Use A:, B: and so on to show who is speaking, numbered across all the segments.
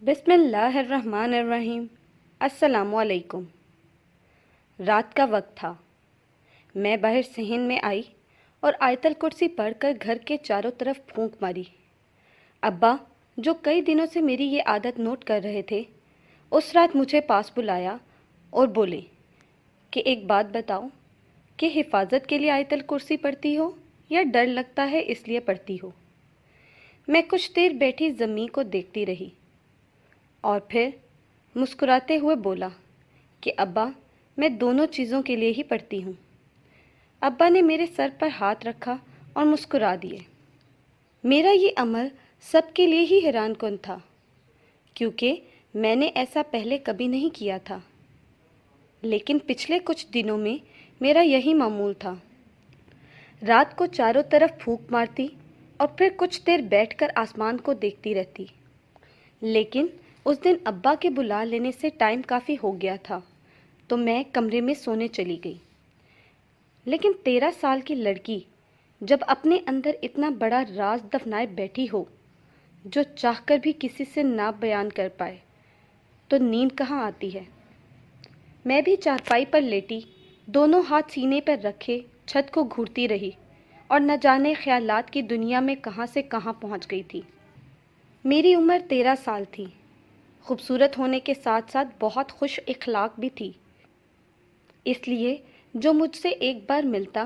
A: بسم اللہ الرحمن الرحیم۔ السلام علیکم۔ رات کا وقت تھا۔ میں باہر صحن میں آئی اور آیت الکرسی پڑھ کر گھر کے چاروں طرف پھونک ماری۔ ابا، جو کئی دنوں سے میری یہ عادت نوٹ کر رہے تھے، اس رات مجھے پاس بلایا اور بولے کہ ایک بات بتاؤ کہ حفاظت کے لیے آیت الکرسی پڑھتی ہو یا ڈر لگتا ہے اس لیے پڑھتی ہو؟ میں کچھ دیر بیٹھی زمین کو دیکھتی رہی اور پھر مسکراتے ہوئے بولا کہ ابا، میں دونوں چیزوں کے لیے ہی پڑھتی ہوں۔ ابا نے میرے سر پر ہاتھ رکھا اور مسکرا دیے۔ میرا یہ عمل سب کے لیے ہی حیران کن تھا، کیونکہ میں نے ایسا پہلے کبھی نہیں کیا تھا، لیکن پچھلے کچھ دنوں میں میرا یہی معمول تھا۔ رات کو چاروں طرف پھونک مارتی اور پھر کچھ دیر بیٹھ کر آسمان کو دیکھتی رہتی۔ لیکن اس دن ابا کے بلا لینے سے ٹائم کافی ہو گیا تھا، تو میں کمرے میں سونے چلی گئی۔ لیکن 13 سال کی لڑکی جب اپنے اندر اتنا بڑا راز دفنائے بیٹھی ہو جو چاہ کر بھی کسی سے نہ بیان کر پائے، تو نیند کہاں آتی ہے؟ میں بھی چارپائی پر لیٹی، دونوں ہاتھ سینے پر رکھے چھت کو گھورتی رہی اور نہ جانے خیالات کی دنیا میں کہاں سے کہاں پہنچ گئی تھی۔ میری عمر 13 سال تھی، خوبصورت ہونے کے ساتھ ساتھ بہت خوش اخلاق بھی تھی، اس لیے جو مجھ سے ایک بار ملتا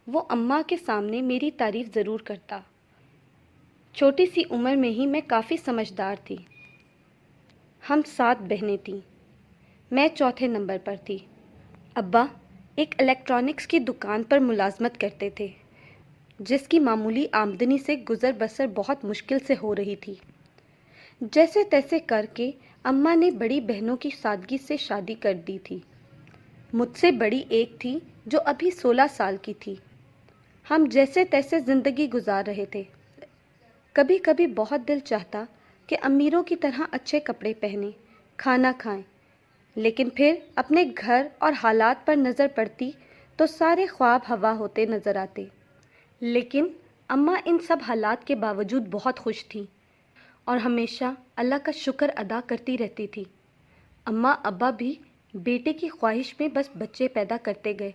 A: وہ اماں کے سامنے میری تعریف ضرور کرتا۔ چھوٹی سی عمر میں ہی میں کافی سمجھدار تھی۔ ہم 7 بہنیں تھیں، میں چوتھے نمبر پر تھی۔ ابا ایک الیکٹرانکس کی دکان پر ملازمت کرتے تھے، جس کی معمولی آمدنی سے گزر بسر بہت مشکل سے ہو رہی تھی۔ جیسے تیسے کر کے اماں نے بڑی بہنوں کی سادگی سے شادی کر دی تھی۔ مجھ سے بڑی ایک تھی جو ابھی 16 سال کی تھی۔ ہم جیسے تیسے زندگی گزار رہے تھے۔ کبھی کبھی بہت دل چاہتا کہ امیروں کی طرح اچھے کپڑے پہنیں، کھانا کھائیں، لیکن پھر اپنے گھر اور حالات پر نظر پڑتی تو سارے خواب ہوا ہوتے نظر آتے۔ لیکن اماں ان سب حالات کے باوجود بہت خوش تھی اور ہمیشہ اللہ کا شکر ادا کرتی رہتی تھی۔ اماں ابا بھی بیٹے کی خواہش میں بس بچے پیدا کرتے گئے،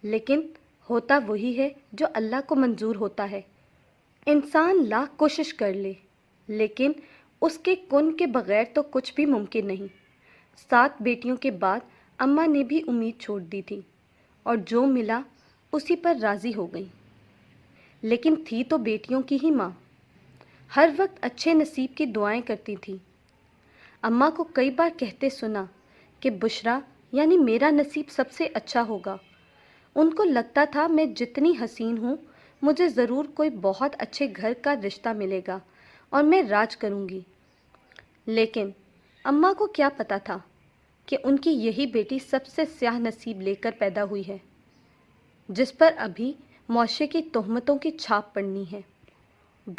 A: لیکن ہوتا وہی ہے جو اللہ کو منظور ہوتا ہے۔ انسان لاکھ کوشش کر لے، لیکن اس کے کن کے بغیر تو کچھ بھی ممکن نہیں۔ 7 بیٹیوں کے بعد اماں نے بھی امید چھوڑ دی تھی اور جو ملا اسی پر راضی ہو گئیں۔ لیکن تھی تو بیٹیوں کی ہی ماں، ہر وقت اچھے نصیب کی دعائیں کرتی تھی۔ اماں کو کئی بار کہتے سنا کہ بشرا یعنی میرا نصیب سب سے اچھا ہوگا۔ ان کو لگتا تھا میں جتنی حسین ہوں، مجھے ضرور کوئی بہت اچھے گھر کا رشتہ ملے گا اور میں راج کروں گی۔ لیکن اماں کو کیا پتا تھا کہ ان کی یہی بیٹی سب سے سیاہ نصیب لے کر پیدا ہوئی ہے، جس پر ابھی معاشرے کی تہمتوں کی چھاپ پڑنی ہے۔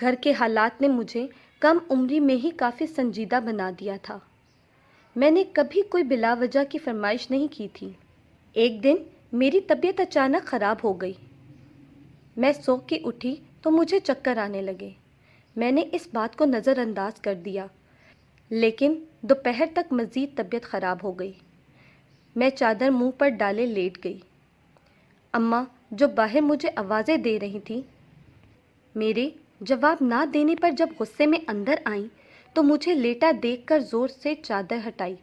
A: گھر کے حالات نے مجھے کم عمری میں ہی کافی سنجیدہ بنا دیا تھا۔ میں نے کبھی کوئی بلا وجہ کی فرمائش نہیں کی تھی۔ ایک دن میری طبیعت اچانک خراب ہو گئی۔ میں سو کے اٹھی تو مجھے چکر آنے لگے۔ میں نے اس بات کو نظر انداز کر دیا، لیکن دوپہر تک مزید طبیعت خراب ہو گئی۔ میں چادر منہ پر ڈالے لیٹ گئی۔ اماں جو باہر مجھے آوازیں دے رہی تھیں، میرے جواب نہ دینے پر جب غصے میں اندر آئیں تو مجھے لیٹا دیکھ کر زور سے چادر ہٹائی۔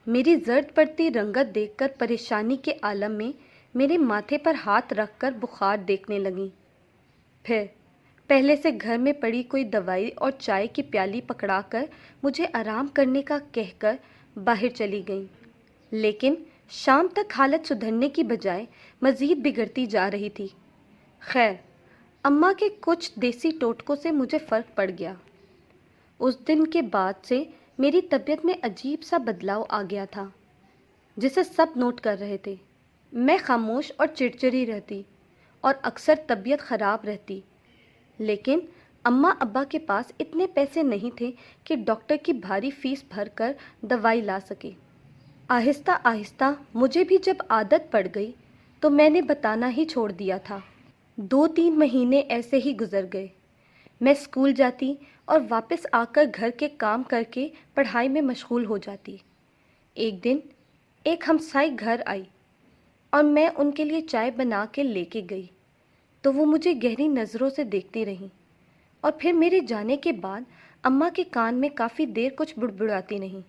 A: میری زرد پڑتی رنگت دیکھ کر پریشانی کے عالم میں میرے ماتھے پر ہاتھ رکھ کر بخار دیکھنے لگیں۔ پھر پہلے سے گھر میں پڑی کوئی دوائی اور چائے کی پیالی پکڑا کر مجھے آرام کرنے کا کہہ کر باہر چلی گئیں۔ لیکن شام تک حالت سدھرنے کی بجائے مزید بگڑتی جا رہی تھی۔ خیر، اماں کے کچھ دیسی ٹوٹکوں سے مجھے فرق پڑ گیا۔ اس دن کے بعد سے میری طبیعت میں عجیب سا بدلاؤ آ گیا تھا، جسے سب نوٹ کر رہے تھے۔ میں خاموش اور چڑچڑی رہتی اور اکثر طبیعت خراب رہتی، لیکن اماں ابا کے پاس اتنے پیسے نہیں تھے کہ ڈاکٹر کی بھاری فیس بھر کر دوائی لا سکے۔ آہستہ آہستہ مجھے بھی جب عادت پڑ گئی تو میں نے بتانا ہی چھوڑ دیا تھا۔ 2-3 مہینے ایسے ہی گزر گئے۔ میں اسکول جاتی اور واپس آ کر گھر کے کام کر کے پڑھائی میں مشغول ہو جاتی۔ ایک دن ایک ہمسائی گھر آئی اور میں ان کے لیے چائے بنا کے لے کے گئی تو وہ مجھے گہری نظروں سے دیکھتی رہیں اور پھر میرے جانے کے بعد اماں کے کان میں کافی دیر کچھ بڑبڑاتی نہیں۔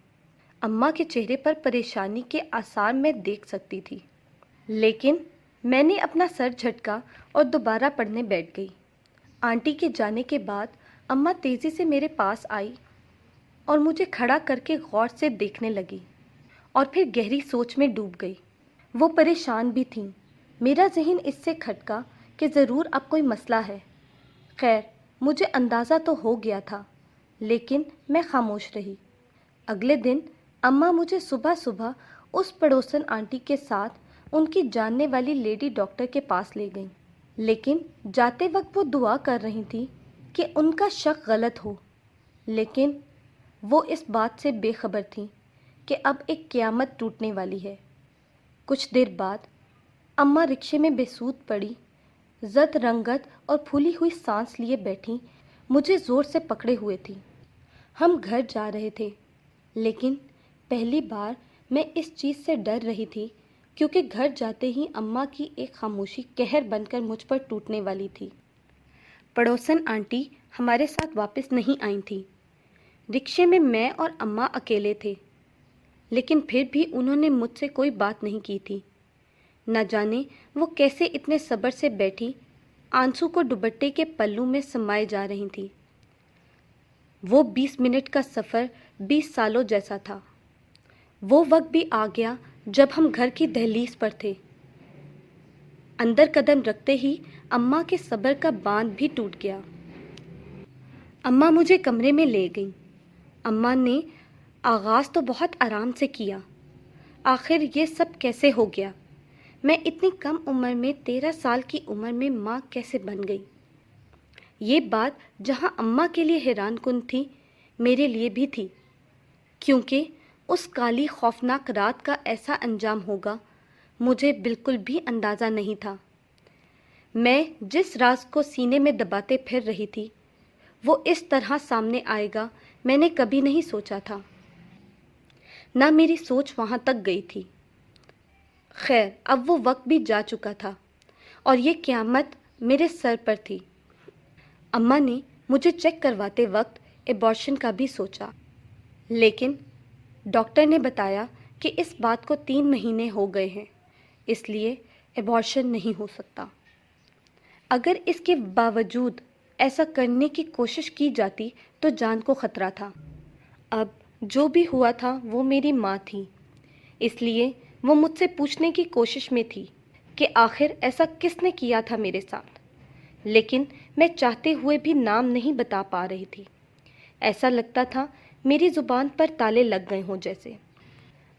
A: اماں کے چہرے پر پریشانی کے آثار میں دیکھ سکتی تھی، لیکن میں نے اپنا سر جھٹکا اور دوبارہ پڑھنے بیٹھ گئی۔ آنٹی کے جانے کے بعد اماں تیزی سے میرے پاس آئی اور مجھے کھڑا کر کے غور سے دیکھنے لگی اور پھر گہری سوچ میں ڈوب گئی۔ وہ پریشان بھی تھیں۔ میرا ذہن اس سے کھٹکا کہ ضرور اب کوئی مسئلہ ہے۔ خیر، مجھے اندازہ تو ہو گیا تھا، لیکن میں خاموش رہی۔ اگلے دن اماں مجھے صبح صبح اس پڑوسن آنٹی کے ساتھ ان کی جاننے والی لیڈی ڈاکٹر کے پاس لے گئیں، لیکن جاتے وقت وہ دعا کر رہی تھی کہ ان کا شک غلط ہو، لیکن وہ اس بات سے بے خبر تھیں کہ اب ایک قیامت ٹوٹنے والی ہے۔ کچھ دیر بعد اماں رکشے میں بے سود پڑی، زد رنگت اور پھولی ہوئی سانس لیے بیٹھیں، مجھے زور سے پکڑے ہوئے تھی۔ ہم گھر جا رہے تھے، لیکن پہلی بار میں اس چیز سے ڈر رہی تھی کیونکہ گھر جاتے ہی اماں کی ایک خاموشی قہر بن کر مجھ پر ٹوٹنے والی تھی۔ پڑوسن آنٹی ہمارے ساتھ واپس نہیں آئی تھیں۔ رکشے میں اور اماں اکیلے تھے، لیکن پھر بھی انہوں نے مجھ سے کوئی بات نہیں کی تھی۔ نہ جانے وہ کیسے اتنے صبر سے بیٹھی آنسو کو دوپٹے کے پلو میں سمائے جا رہی تھی۔ وہ 20 منٹ کا سفر 20 سالوں جیسا تھا۔ وہ وقت بھی آ گیا جب ہم گھر کی دہلیز پر تھے۔ اندر قدم رکھتے ہی اماں کے صبر کا باندھ بھی ٹوٹ گیا۔ اماں مجھے کمرے میں لے گئیں۔ اماں نے آغاز تو بہت آرام سے کیا۔ آخر یہ سب کیسے ہو گیا؟ میں اتنی کم عمر میں 13 سال کی عمر میں ماں کیسے بن گئی؟ یہ بات جہاں اماں کے لیے حیران کن تھی، میرے لیے بھی تھی، کیونکہ اس کالی خوفناک رات کا ایسا انجام ہوگا مجھے بالکل بھی اندازہ نہیں تھا۔ میں جس راز کو سینے میں دباتے پھر رہی تھی وہ اس طرح سامنے آئے گا میں نے کبھی نہیں سوچا تھا، نہ میری سوچ وہاں تک گئی تھی۔ خیر، اب وہ وقت بھی جا چکا تھا اور یہ قیامت میرے سر پر تھی۔ اماں نے مجھے چیک کرواتے وقت ایبارشن کا بھی سوچا، لیکن ڈاکٹر نے بتایا کہ اس بات کو 3 مہینے ہو گئے ہیں، اس لیے ایبارشن نہیں ہو سکتا۔ اگر اس کے باوجود ایسا کرنے کی کوشش کی جاتی تو جان کو خطرہ تھا۔ اب جو بھی ہوا تھا وہ میری ماں تھی، اس لیے وہ مجھ سے پوچھنے کی کوشش میں تھی کہ آخر ایسا کس نے کیا تھا میرے ساتھ، لیکن میں چاہتے ہوئے بھی نام نہیں بتا پا رہی تھی۔ ایسا لگتا تھا میری زبان پر تالے لگ گئے ہوں جیسے۔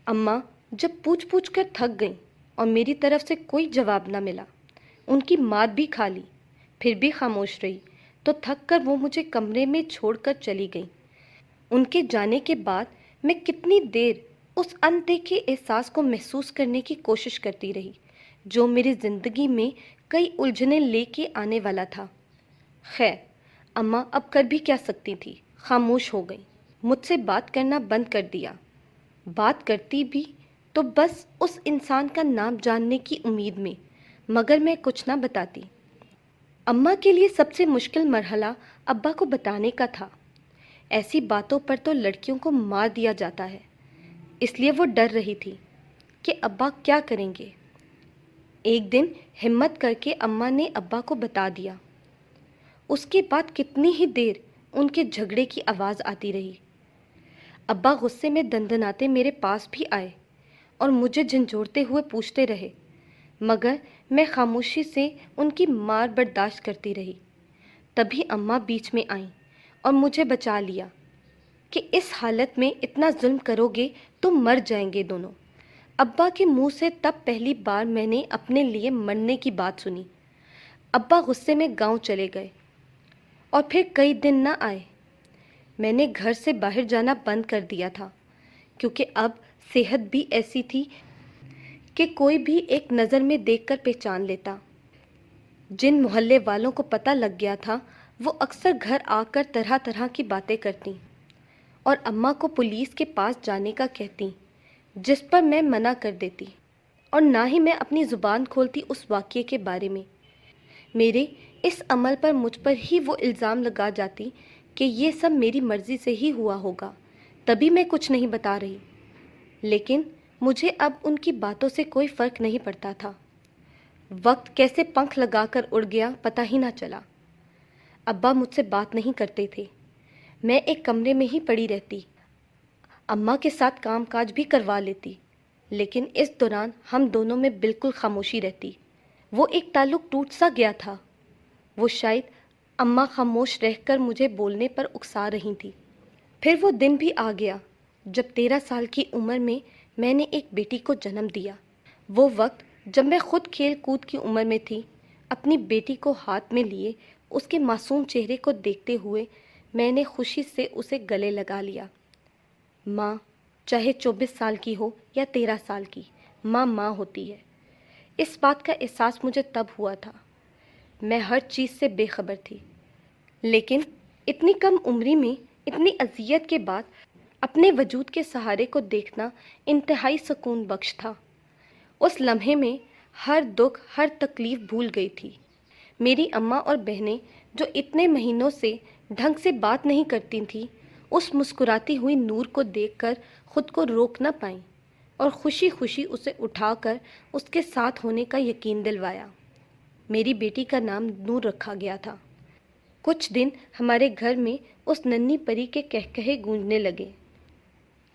A: اماں جب پوچھ پوچھ کر تھک گئیں اور میری طرف سے کوئی جواب نہ ملا، ان کی مات بھی کھا لی، پھر بھی خاموش رہی، تو تھک کر وہ مجھے کمرے میں چھوڑ کر چلی گئیں۔ ان کے جانے کے بعد میں کتنی دیر اس اندیکھے احساس کو محسوس کرنے کی کوشش کرتی رہی جو میری زندگی میں کئی الجھنیں لے کے آنے والا تھا۔ خیر، اماں اب کر بھی کیا سکتی تھی، خاموش ہو گئی، مجھ سے بات کرنا بند کر دیا۔ بات کرتی بھی تو بس اس انسان کا نام جاننے کی امید میں، مگر میں کچھ نہ بتاتی۔ اماں کے لیے سب سے مشکل مرحلہ ابا کو بتانے کا تھا۔ ایسی باتوں پر تو لڑکیوں کو مار دیا جاتا ہے، اس لیے وہ ڈر رہی تھی کہ ابا کیا کریں گے۔ ایک دن ہمت کر کے اماں نے ابا کو بتا دیا۔ اس کے بعد کتنی ہی دیر ان کے جھگڑے کی آواز آتی رہی۔ ابا غصے میں دندناتے میرے پاس بھی آئے اور مجھے جھنجھوڑتے ہوئے پوچھتے رہے، مگر میں خاموشی سے ان کی مار برداشت کرتی رہی۔ تبھی اماں بیچ میں آئیں اور مجھے بچا لیا کہ اس حالت میں اتنا ظلم کرو گے تو مر جائیں گے دونوں۔ ابا کے منہ سے تب پہلی بار میں نے اپنے لیے مرنے کی بات سنی۔ ابا غصے میں گاؤں چلے گئے اور پھر کئی دن نہ آئے۔ میں نے گھر سے باہر جانا بند کر دیا تھا کیونکہ اب صحت بھی ایسی تھی کہ کوئی بھی ایک نظر میں دیکھ کر پہچان لیتا۔ جن محلے والوں کو پتہ لگ گیا تھا وہ اکثر گھر آ کر طرح طرح کی باتیں کرتیں اور اماں کو پولیس کے پاس جانے کا کہتیں، جس پر میں منع کر دیتی اور نہ ہی میں اپنی زبان کھولتی اس واقعے کے بارے میں۔ میرے اس عمل پر مجھ پر ہی وہ الزام لگا جاتی کہ یہ سب میری مرضی سے ہی ہوا ہوگا، تبھی میں کچھ نہیں بتا رہی۔ لیکن مجھے اب ان کی باتوں سے کوئی فرق نہیں پڑتا تھا۔ وقت کیسے پنکھ لگا کر اڑ گیا پتہ ہی نہ چلا۔ ابا مجھ سے بات نہیں کرتے تھے، میں ایک کمرے میں ہی پڑی رہتی، اماں کے ساتھ کام کاج بھی کروا لیتی، لیکن اس دوران ہم دونوں میں بالکل خاموشی رہتی۔ وہ ایک تعلق ٹوٹ سا گیا تھا۔ وہ شاید اماں خاموش رہ کر مجھے بولنے پر اکسا رہی تھی۔ پھر وہ دن بھی آ گیا جب 13 سال کی عمر میں نے ایک بیٹی کو جنم دیا۔ وہ وقت جب میں خود کھیل کود کی عمر میں تھی، اپنی بیٹی کو ہاتھ میں لیے اس کے معصوم چہرے کو دیکھتے ہوئے میں نے خوشی سے اسے گلے لگا لیا۔ ماں چاہے 24 سال کی ہو یا 13 سال کی، ماں ماں ہوتی ہے۔ اس بات کا احساس مجھے تب ہوا تھا۔ میں ہر چیز سے بے خبر تھی، لیکن اتنی کم عمری میں اتنی اذیت کے بعد اپنے وجود کے سہارے کو دیکھنا انتہائی سکون بخش تھا۔ اس لمحے میں ہر دکھ ہر تکلیف بھول گئی تھی۔ میری اماں اور بہنیں جو اتنے مہینوں سے ڈھنگ سے بات نہیں کرتی تھیں، اس مسکراتی ہوئی نور کو دیکھ کر خود کو روک نہ پائیں اور خوشی خوشی اسے اٹھا کر اس کے ساتھ ہونے کا یقین دلوایا۔ میری بیٹی کا نام نور رکھا گیا تھا۔ کچھ دن ہمارے گھر میں اس ننھی پری کے کہکہے گونجنے لگے،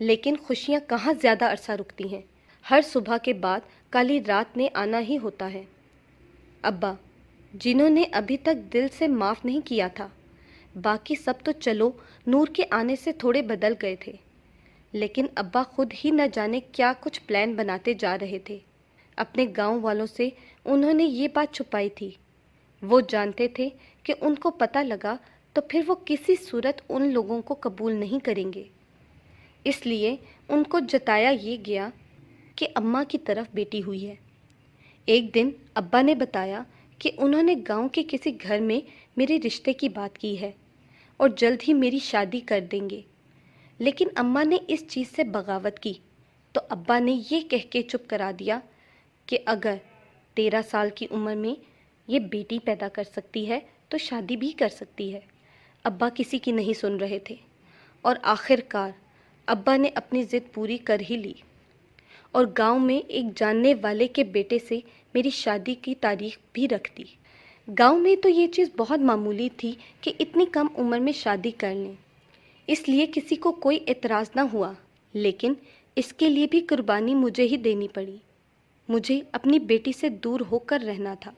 A: لیکن خوشیاں کہاں زیادہ عرصہ رکتی ہیں۔ ہر صبح کے بعد کالی رات نے آنا ہی ہوتا ہے۔ ابا، جنہوں نے ابھی تک دل سے معاف نہیں کیا تھا، باقی سب تو چلو نور کے آنے سے تھوڑے بدل گئے تھے، لیکن ابا خود ہی نہ جانے کیا کچھ پلان بناتے جا رہے تھے۔ اپنے گاؤں والوں سے انہوں نے یہ بات چھپائی تھی۔ وہ جانتے تھے کہ ان کو پتہ لگا تو پھر وہ کسی صورت ان لوگوں کو قبول نہیں کریں گے، اس لیے ان کو جتایا یہ گیا کہ اماں کی طرف بیٹی ہوئی ہے۔ ایک دن ابا نے بتایا کہ انہوں نے گاؤں کے کسی گھر میں میرے رشتے کی بات کی ہے اور جلد ہی میری شادی کر دیں گے، لیکن اماں نے اس چیز سے بغاوت کی تو ابا نے یہ کہہ کے چپ کرا دیا کہ اگر 13 سال کی عمر میں یہ بیٹی پیدا کر سکتی ہے تو شادی بھی کر سکتی ہے۔ ابا کسی کی نہیں سن رہے تھے اور آخر کار ابا نے اپنی ضد پوری کر ہی لی اور گاؤں میں ایک جاننے والے کے بیٹے سے میری شادی کی تاریخ بھی رکھ دی۔ گاؤں میں تو یہ چیز بہت معمولی تھی کہ اتنی کم عمر میں شادی کر لیں، اس لیے کسی کو کوئی اعتراض نہ ہوا، لیکن اس کے لیے بھی قربانی مجھے ہی دینی پڑی۔ مجھے اپنی بیٹی سے دور ہو کر رہنا تھا۔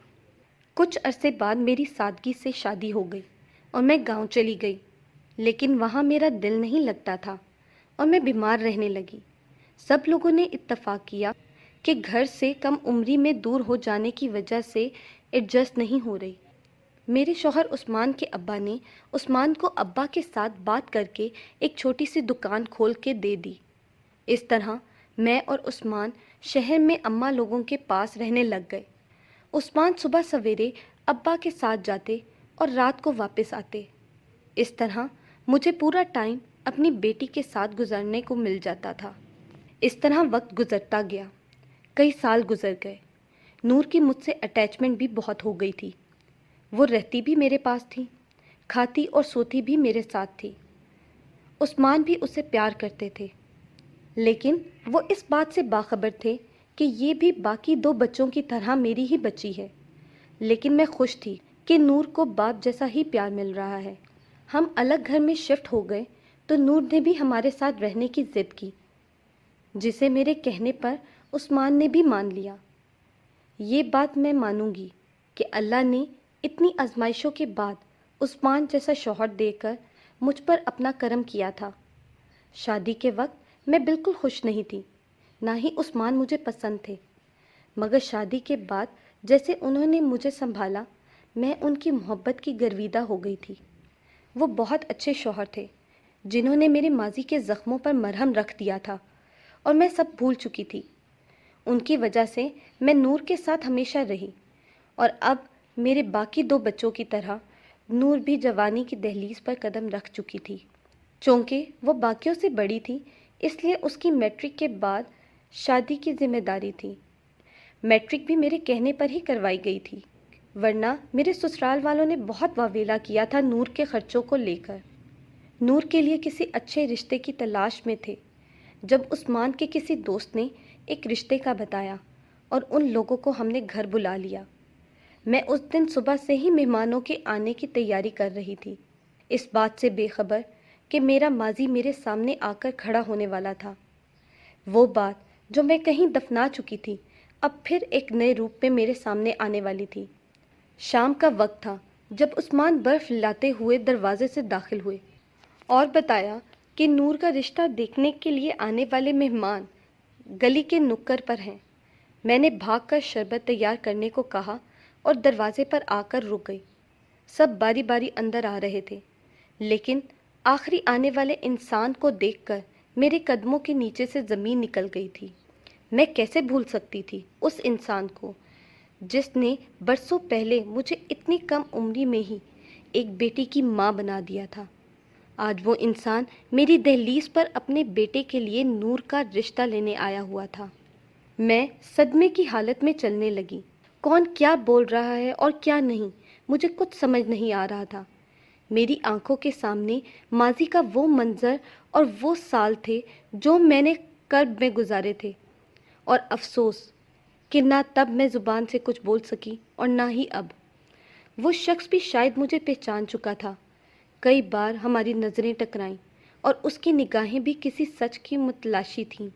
A: کچھ عرصے بعد میری سادگی سے شادی ہو گئی اور میں گاؤں چلی گئی، لیکن وہاں میرا دل نہیں لگتا تھا اور میں بیمار رہنے لگی۔ سب لوگوں نے اتفاق کیا کہ گھر سے کم عمری میں دور ہو جانے کی وجہ سے ایڈجسٹ نہیں ہو رہی۔ میرے شوہر عثمان کے ابا نے عثمان کو ابا کے ساتھ بات کر کے ایک چھوٹی سی دکان کھول کے دے دی۔ اس طرح میں اور عثمان شہر میں اماں لوگوں کے پاس رہنے لگ گئے۔ عثمان صبح سویرے ابا کے ساتھ جاتے اور رات کو واپس آتے۔ اس طرح مجھے پورا ٹائم اپنی بیٹی کے ساتھ گزارنے کو مل جاتا تھا۔ اس طرح وقت گزرتا گیا، کئی سال گزر گئے۔ نور کی مجھ سے اٹیچمنٹ بھی بہت ہو گئی تھی۔ وہ رہتی بھی میرے پاس تھی، کھاتی اور سوتی بھی میرے ساتھ تھی۔ عثمان بھی اسے پیار کرتے تھے، لیکن وہ اس بات سے باخبر تھے کہ یہ بھی باقی 2 بچوں کی طرح میری ہی بچی ہے۔ لیکن میں خوش تھی کہ نور کو باپ جیسا ہی پیار مل رہا ہے۔ ہم الگ گھر میں شفٹ ہو گئے تو نور نے بھی ہمارے ساتھ رہنے کی ضد کی، جسے میرے کہنے پر عثمان نے بھی مان لیا۔ یہ بات میں مانوں گی کہ اللہ نے اتنی آزمائشوں کے بعد عثمان جیسا شوہر دے کر مجھ پر اپنا کرم کیا تھا۔ شادی کے وقت میں بالکل خوش نہیں تھی، نہ ہی عثمان مجھے پسند تھے، مگر شادی کے بعد جیسے انہوں نے مجھے سنبھالا، میں ان کی محبت کی گرویدہ ہو گئی تھی۔ وہ بہت اچھے شوہر تھے، جنہوں نے میرے ماضی کے زخموں پر مرہم رکھ دیا تھا اور میں سب بھول چکی تھی۔ ان کی وجہ سے میں نور کے ساتھ ہمیشہ رہی اور اب میرے باقی 2 بچوں کی طرح نور بھی جوانی کی دہلیز پر قدم رکھ چکی تھی۔ چونکہ وہ باقیوں سے بڑی تھی، اس لیے اس کی میٹرک کے بعد شادی کی ذمہ داری تھی۔ میٹرک بھی میرے کہنے پر ہی کروائی گئی تھی، ورنہ میرے سسرال والوں نے بہت واویلا کیا تھا نور کے خرچوں کو لے کر۔ نور کے لیے کسی اچھے رشتے کی تلاش میں تھے، جب عثمان کے کسی دوست نے ایک رشتے کا بتایا اور ان لوگوں کو ہم نے گھر بلا لیا۔ میں اس دن صبح سے ہی مہمانوں کے آنے کی تیاری کر رہی تھی، اس بات سے بے خبر کہ میرا ماضی میرے سامنے آ کر کھڑا ہونے والا تھا۔ وہ بات جو میں کہیں دفنا چکی تھی اب پھر ایک نئے روپ میں میرے سامنے آنے والی تھی۔ شام کا وقت تھا جب عثمان برف لاتے ہوئے دروازے سے داخل ہوئے اور بتایا کہ نور کا رشتہ دیکھنے کے لیے آنے والے مہمان گلی کے نکر پر ہیں۔ میں نے بھاگ کر شربت تیار کرنے کو کہا اور دروازے پر آ کر رک گئی۔ سب باری باری اندر آ رہے تھے، لیکن آخری آنے والے انسان کو دیکھ کر میرے قدموں کے نیچے سے زمین نکل گئی تھی۔ میں کیسے بھول سکتی تھی اس انسان کو جس نے برسوں پہلے مجھے اتنی کم عمری میں ہی ایک بیٹی کی ماں بنا دیا تھا۔ آج وہ انسان میری دہلیز پر اپنے بیٹے کے لیے نور کا رشتہ لینے آیا ہوا تھا۔ میں صدمے کی حالت میں چلنے لگی۔ کون کیا بول رہا ہے اور کیا نہیں، مجھے کچھ سمجھ نہیں آ رہا تھا۔ میری آنکھوں کے سامنے ماضی کا وہ منظر اور وہ سال تھے جو میں نے کرب میں گزارے تھے، اور افسوس کہ نہ تب میں زبان سے کچھ بول سکی اور نہ ہی اب۔ وہ شخص بھی شاید مجھے پہچان چکا تھا۔ کئی بار ہماری نظریں ٹکرائیں اور اس کی نگاہیں بھی کسی سچ کی متلاشی تھیں۔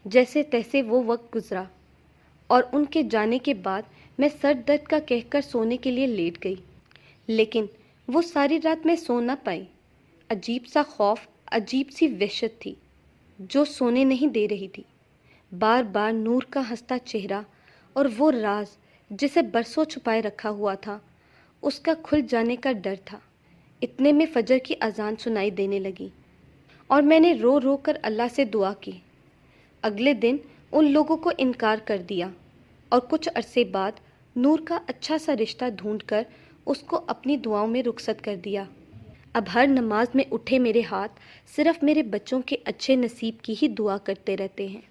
A: جیسے تیسے وہ وقت گزرا اور ان کے جانے کے بعد میں سر درد کا کہہ کر سونے کے لیے لیٹ گئی، لیکن وہ ساری رات میں سو نہ پائی۔ عجیب سا خوف، عجیب سی وحشت تھی جو سونے نہیں دے رہی تھی۔ بار بار نور کا ہنستا چہرہ اور وہ راز جسے برسوں چھپائے رکھا ہوا تھا، اس کا کھل جانے کا ڈر تھا۔ اتنے میں فجر کی اذان سنائی دینے لگی اور میں نے رو رو کر اللہ سے دعا کی۔ اگلے دن ان لوگوں کو انکار کر دیا اور کچھ عرصے بعد نور کا اچھا سا رشتہ ڈھونڈ کر اس کو اپنی دعاؤں میں رخصت کر دیا۔ اب ہر نماز میں اٹھے میرے ہاتھ صرف میرے بچوں کے اچھے نصیب کی ہی دعا کرتے رہتے ہیں۔